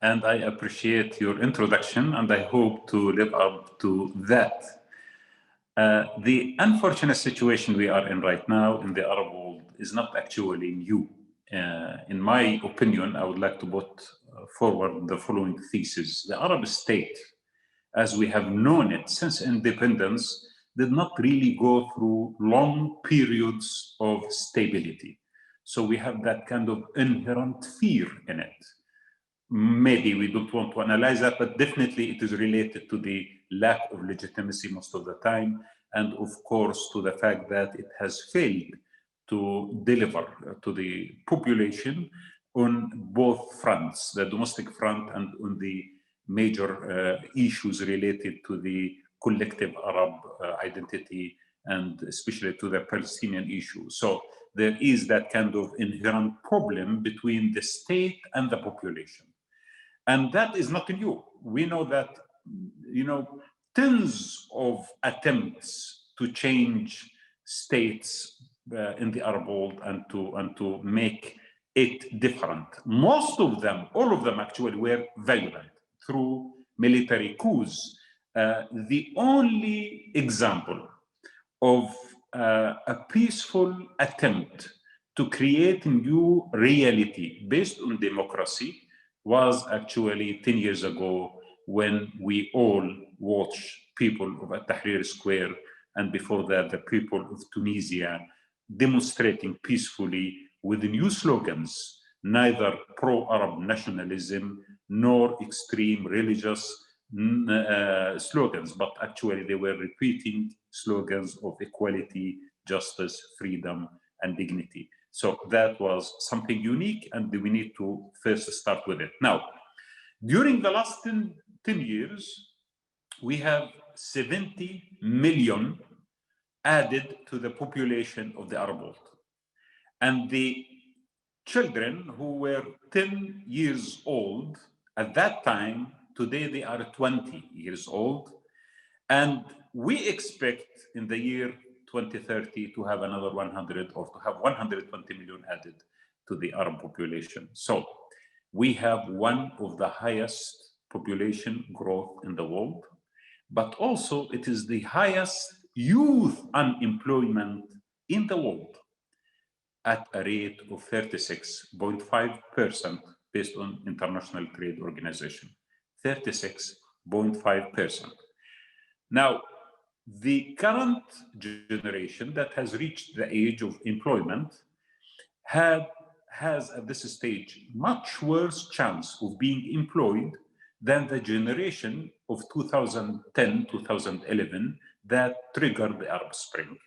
and I appreciate your introduction, and I hope to live up to that. The unfortunate situation we are in right now in the Arab world is not actually new. In my opinion, I would like to put forward the following thesis. The Arab state, as we have known it since independence, did not really go through long periods of stability. So we have that kind of inherent fear in it. Maybe we don't want to analyze that, but definitely it is related to the lack of legitimacy most of the time, and of course to the fact that it has failed to deliver to the population on both fronts, the domestic front and on the major issues related to the collective Arab identity, and especially to the Palestinian issue. So there is that kind of inherent problem between the state and the population. And that is not new. We know that, tens of attempts to change states in the Arab world and to make it different. Most of them, all of them actually, were violent through military coups. The only example of a peaceful attempt to create a new reality based on democracy was actually 10 years ago, when we all watched people of Tahrir Square, and before that, the people of Tunisia demonstrating peacefully with new slogans, neither pro-Arab nationalism nor extreme religious slogans, but actually they were repeating slogans of equality, justice, freedom, and dignity. So that was something unique, and we need to first start with it. Now, during the last 10 years, we have 70 million added to the population of the Arab world. And the children who were 10 years old at that time, today they are 20 years old. And we expect in the year 2030 to have another 100, or to have 120 million added to the Arab population. So we have one of the highest population growth in the world, but also it is the highest youth unemployment in the world, at a rate of 36.5% based on International Trade Organization. 36.5%. Now, the current generation that has reached the age of employment has at this stage much worse chance of being employed than the generation of 2010, 2011 that triggered the Arab Spring,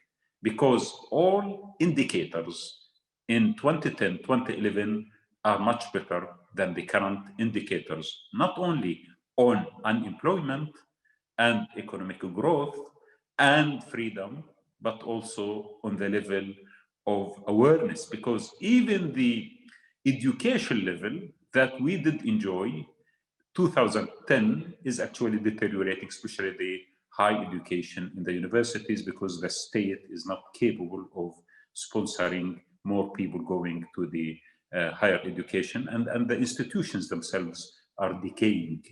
because all indicators in 2010, 2011 are much better than the current indicators, not only on unemployment and economic growth and freedom, but also on the level of awareness, because even the education level that we did enjoy 2010 is actually deteriorating, especially the high education in the universities, because the state is not capable of sponsoring more people going to the higher education, and the institutions themselves are decaying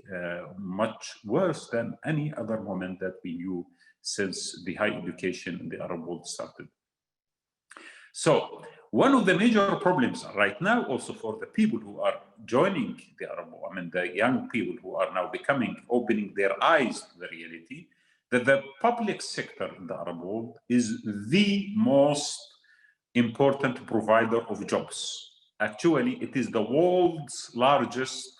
much worse than any other moment that we knew since the high education in the Arab world started. So one of the major problems right now also for the people who are joining the Arab world, the young people who are now opening their eyes to the reality, that the public sector in the Arab world is the most important provider of jobs. Actually, it is the world's largest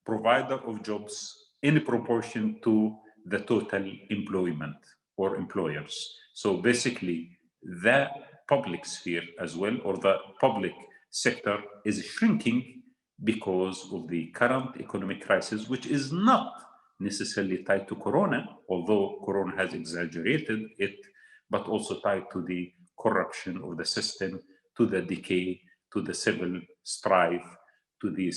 provider of jobs in proportion to the total employment or employers. So basically, the public sphere as well, or the public sector, is shrinking because of the current economic crisis, which is not necessarily tied to Corona, although Corona has exaggerated it, but also tied to the corruption of the system, to the decay, to the civil strife, to the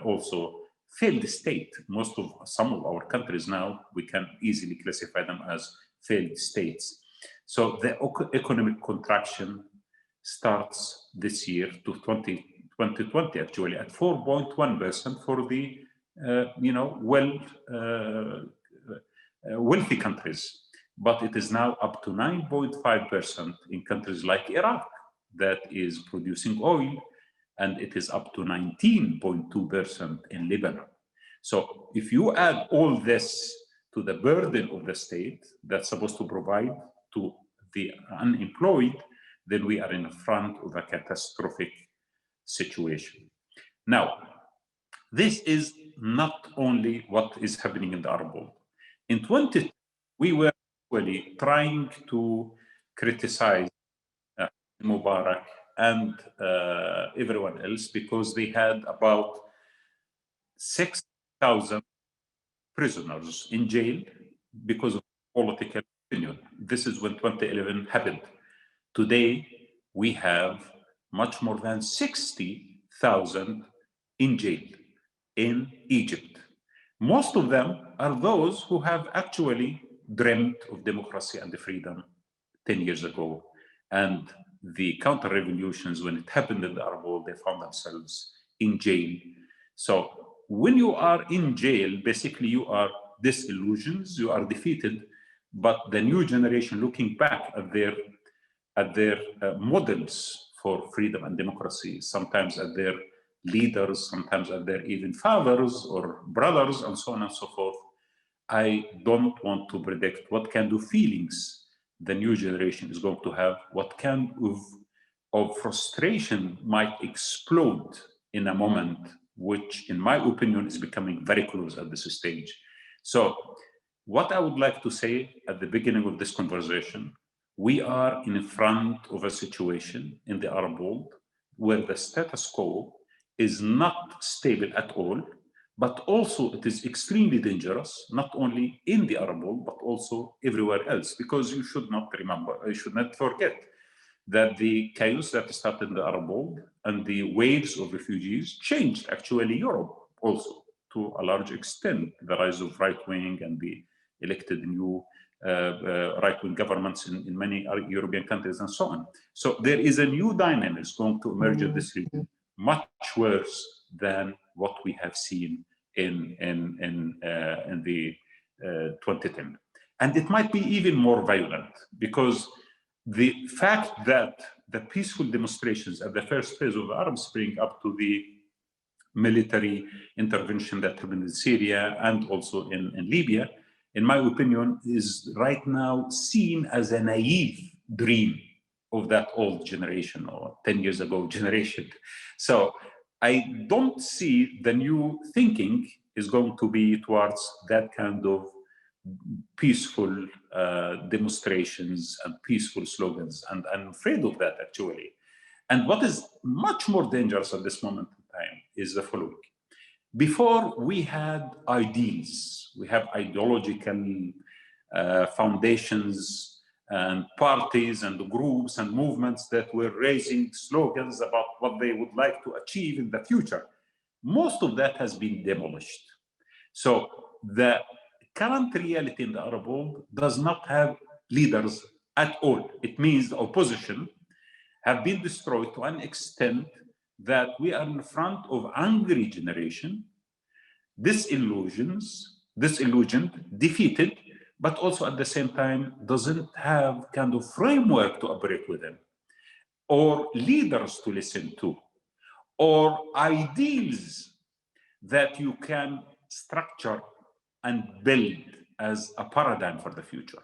also failed state. Some of our countries now, we can easily classify them as failed states. So the economic contraction starts this year to 2020, actually, at 4.1% for the wealthy countries. But it is now up to 9.5% in countries like Iraq, that is producing oil, and it is up to 19.2% in Lebanon. So if you add all this to the burden of the state that's supposed to provide to the unemployed, then we are in front of a catastrophic situation. Now, this is not only what is happening in the Arab world. In 2020, we were actually trying to criticize Mubarak and everyone else because they had about 6,000 prisoners in jail because of political opinion. This is when 2011 happened. Today, we have much more than 60,000 in jail in Egypt. Most of them are those who have actually dreamt of democracy and freedom 10 years ago. And the counter-revolutions, when it happened in the Arab world, they found themselves in jail. So when you are in jail, basically you are disillusioned, you are defeated, but the new generation looking back at their models for freedom and democracy, sometimes at their leaders, sometimes at their even fathers or brothers, and so on and so forth. I don't want to predict what kind of feelings the new generation is going to have, what kind of frustration might explode in a moment, which, in my opinion, is becoming very close at this stage. So what I would like to say at the beginning of this conversation, we are in front of a situation in the Arab world where the status quo is not stable at all, but also it is extremely dangerous, not only in the Arab world, but also everywhere else, because you should not forget that the chaos that started in the Arab world and the waves of refugees changed actually Europe also to a large extent, the rise of right-wing and the elected new right-wing governments in many European countries and so on. So there is a new dynamic going to emerge in this region, much worse than what we have seen in the 2010. And it might be even more violent, because the fact that the peaceful demonstrations at the first phase of the Arab Spring up to the military intervention that happened in Syria and also in Libya, in my opinion, is right now seen as a naive dream of that old generation or 10 years ago generation. So I don't see the new thinking is going to be towards that kind of peaceful demonstrations and peaceful slogans. And I'm afraid of that, actually. And what is much more dangerous at this moment in time is the following. Before, we had ideals, we have ideological foundations and parties and groups and movements that were raising slogans about what they would like to achieve in the future. Most of that has been demolished. So the current reality in the Arab world does not have leaders at all. It means the opposition have been destroyed to an extent that we are in front of angry generation, disillusioned, defeated, but also at the same time doesn't have kind of framework to operate within, or leaders to listen to, or ideals that you can structure and build as a paradigm for the future.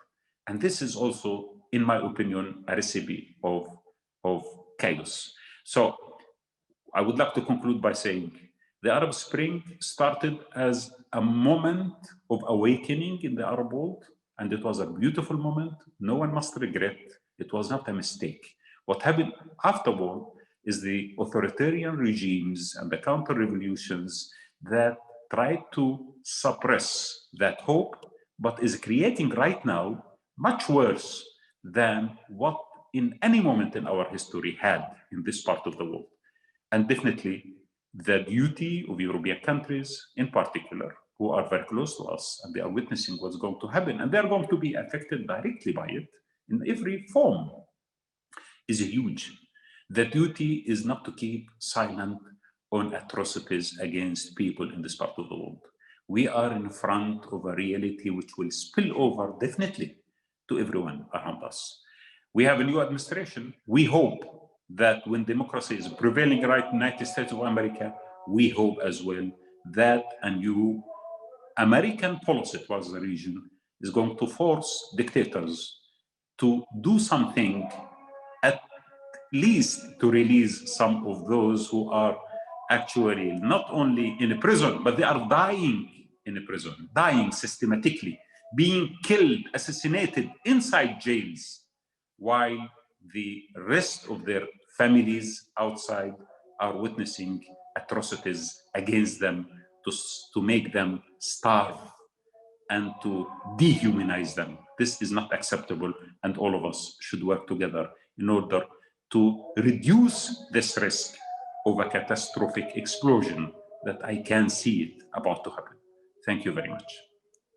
And this is also, in my opinion, a recipe of chaos. So I would like to conclude by saying the Arab Spring started as a moment of awakening in the Arab world, and it was a beautiful moment. No one must regret. It was not a mistake. What happened afterward is the authoritarian regimes and the counter-revolutions that tried to suppress that hope, but is creating right now much worse than what in any moment in our history had in this part of the world. And definitely the duty of European countries in particular, who are very close to us and they are witnessing what's going to happen, and they're going to be affected directly by it in every form, is huge. The duty is not to keep silent on atrocities against people in this part of the world. We are in front of a reality which will spill over definitely to everyone around us. We have a new administration. We hope that when democracy is prevailing right in the United States of America, we hope as well that a new American policy towards the region is going to force dictators to do something, at least to release some of those who are actually not only in a prison, but they are dying in a prison, dying systematically, being killed, assassinated inside jails, while the rest of their families outside are witnessing atrocities against them to make them starve and to dehumanize them. This is not acceptable, and all of us should work together in order to reduce this risk of a catastrophic explosion that I can see it about to happen. Thank you very much.